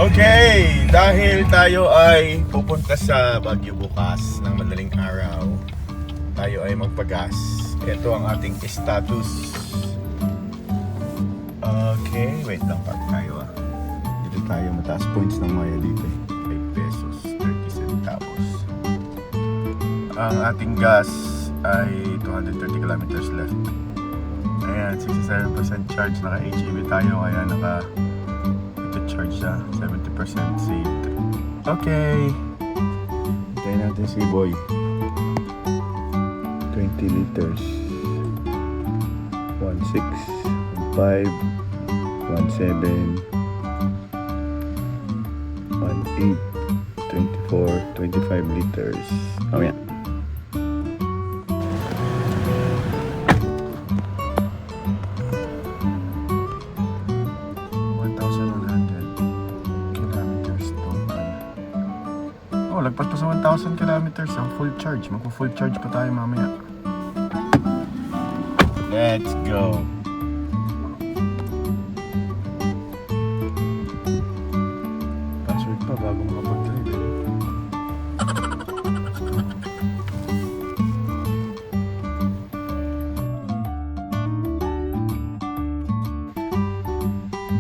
Okay, dahil tayo ay pupunta sa Baguio bukas ng madaling araw, tayo ay magpagas. Ito ang ating status. Okay, wait lang, park tayo Dito tayo, mataas points ng Maya dito 5 pesos, 30 centavos. Ang ating gas ay 230 kilometers left. Ayan, 67% charge, naka-HEV tayo, kaya charge siya, 70% saved. Okay, hintayin natin si Boy. 20 liters 16, 15, 17, 18, 24, 25 liters. Oh yeah. Lagpas pa sa 1,000 kilometers ang full charge. Magpo-full charge pa tayo mamaya. Let's go. Password pa bago makapag-drive.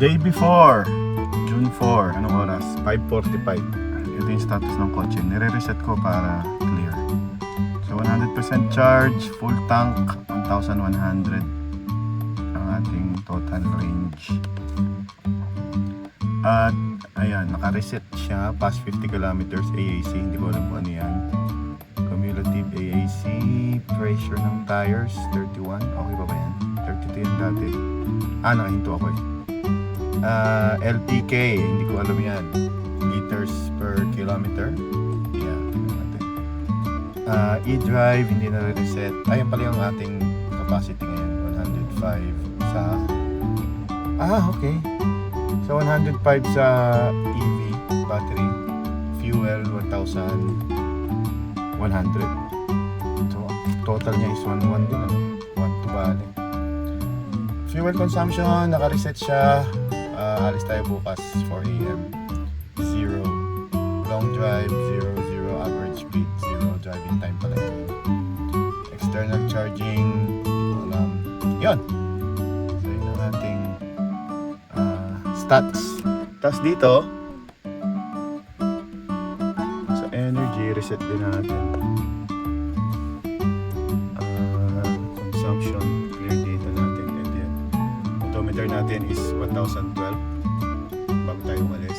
Day before, June 4. Anong oras? 5:45. Ito yung status ng kotse. Nire-reset ko para clear. So 100% charge, full tank, 1,100 ang ating total range. At ayan, naka-reset siya past 50 kilometers AAC. Hindi ko alam kung ano yan. Cumulative AAC, pressure ng tires 31. Okay pa ba yan? 32 yan dati. Nakahinto ako LPK, hindi ko alam yan. Liters per kilometer. Yeah, tingnan natin. E-drive, hindi na reset. Ayun pala yung ating capacity ngayon. 105 sa... okay. So 105 sa EV battery. Fuel, 1,100. So total niya is 1,1 din. 1 to bale. Fuel consumption, naka-reset siya. Alis tayo bukas 4 AM. 0 long drive, 0 average speed, 0 driving time pala yun. External charging, walang yun. So yun ang ating stats. Tapos dito sa energy, reset din natin. Consumption, clear data natin, and then odometer natin is 1,012 bago tayo umalis.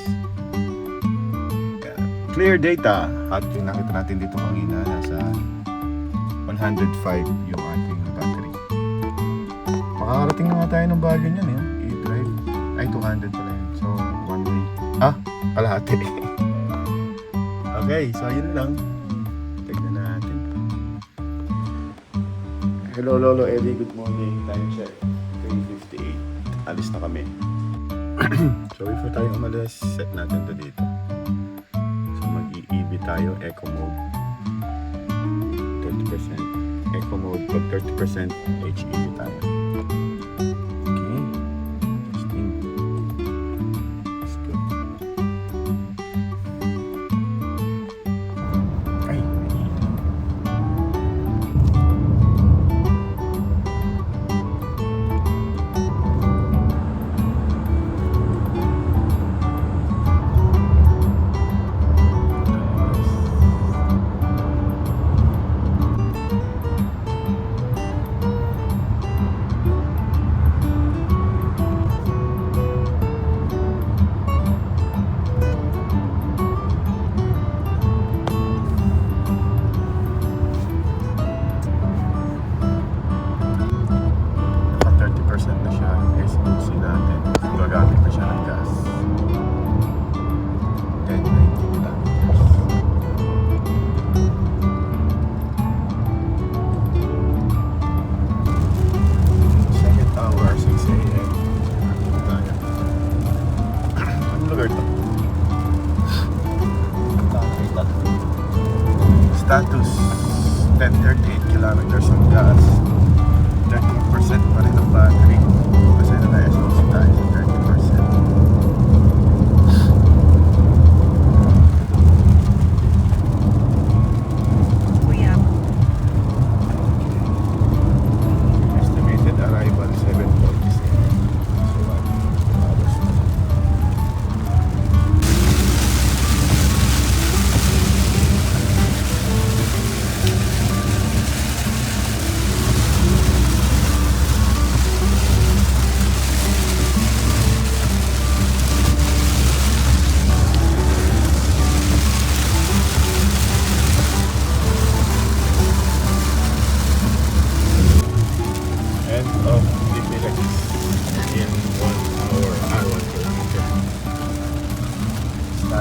Clear data at yung nakita natin dito kanina, nasa 105 yung ating battery. Makakarating na nga tayo ng Baguio niyan e-drive. Ay 200 pala yun. So one way. Kalahati. Okay, so yun lang. Tignan natin. Hello Lolo Eddie, good morning. Time check 3:58. Alis na kami. So before tayo umalis, set natin to dito. EV tayo, eco mode 30%, eco mode pag 30% HEV tayo. Okay, testing. Let's go. Ay, status 1038 kilometers ng gas, 13% pa rin ang battery kasi na-SOC tayo sa 30%.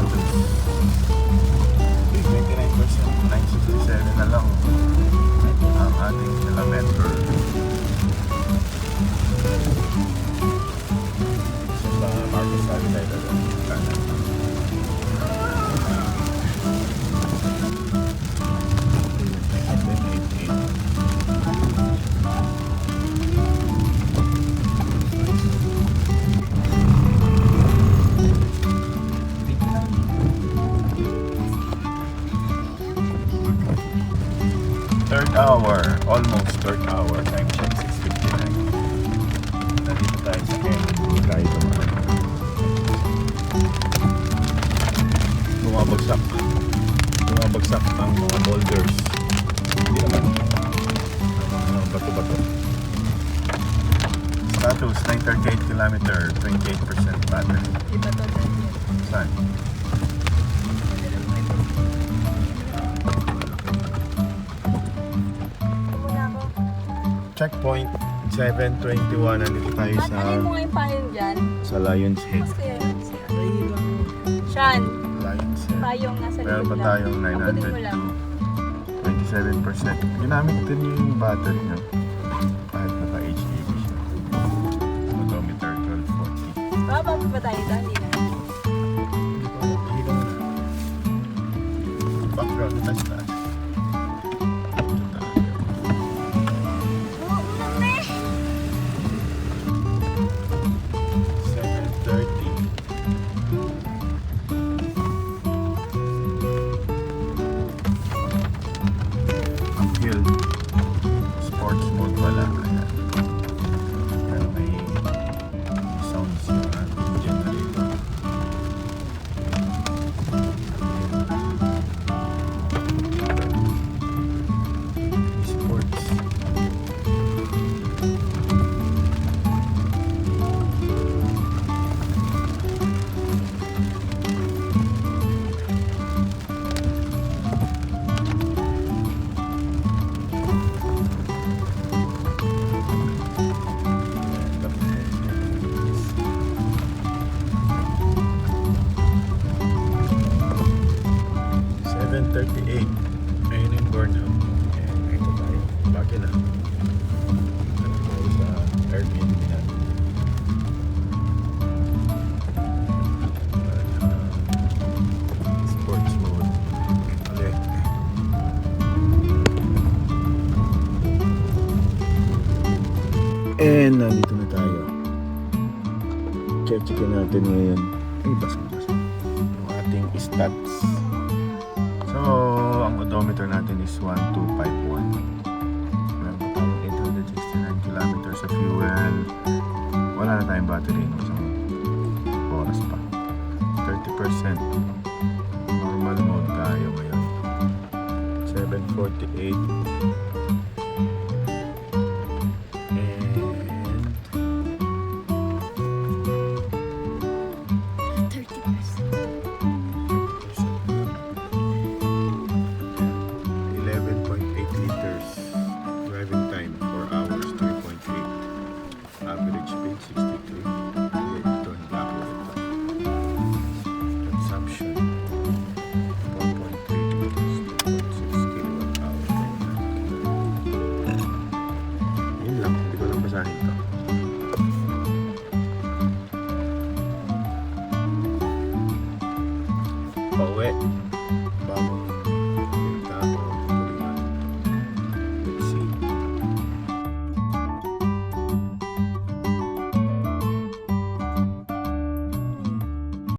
status. 29%, 967 na lang ang ating kilometer. Sa Marcos Avenida, kanan. Third hour, almost third hour, time check 6:59. Nandito tayo sa Kennedy, tayo dumaan. Bumabagsak ang mga boulders. Hindi naman, mga bato-bato. Status, 938 kilometer, 28% battery. Iba to dyan. Saan? Muna ako. Checkpoint 721, nandito tayo Ba't alin mo ngayon payong dyan? sa Lion's Head. Mas kaya yun siya. Sean, Lion's Head. payong nasa Meron likod pa lang. tayong Abutin mo lang. 902, 27%. Ginamit din yung battery niya. Kahit naka-HEV siya. Odometer 1240. Bababa pa tayo dyan, hindi na. Background na taas. Oo, unang na eh. 7:30. Uphill. Sports mode wala. Ayan. Pero may sounds yung ating generator. Sports. $7:38. Ayun yung Burnham. And ito tayo. Bagay na. Ito tayo sa Airbnb natin. Sports mode. Okay. And nandito na tayo. Check-checkin natin ngayon. Ay, basang-basa. Yung ating stats. So, ang odometer natin is 1251. Meron pa tayong 869 kilometers sa fuel. Wala na tayong battery no? Isang oras pa. 30%. Normal mode tayo ngayon. 7:48. And 11.8 liters. Driving time 4 hours 3.8. Average speed 63. Ito ang black light. Consumption 4.3 liters, 2.6 kilowatt hour. Yun lang, hindi ko lang basahin to. Pauwi.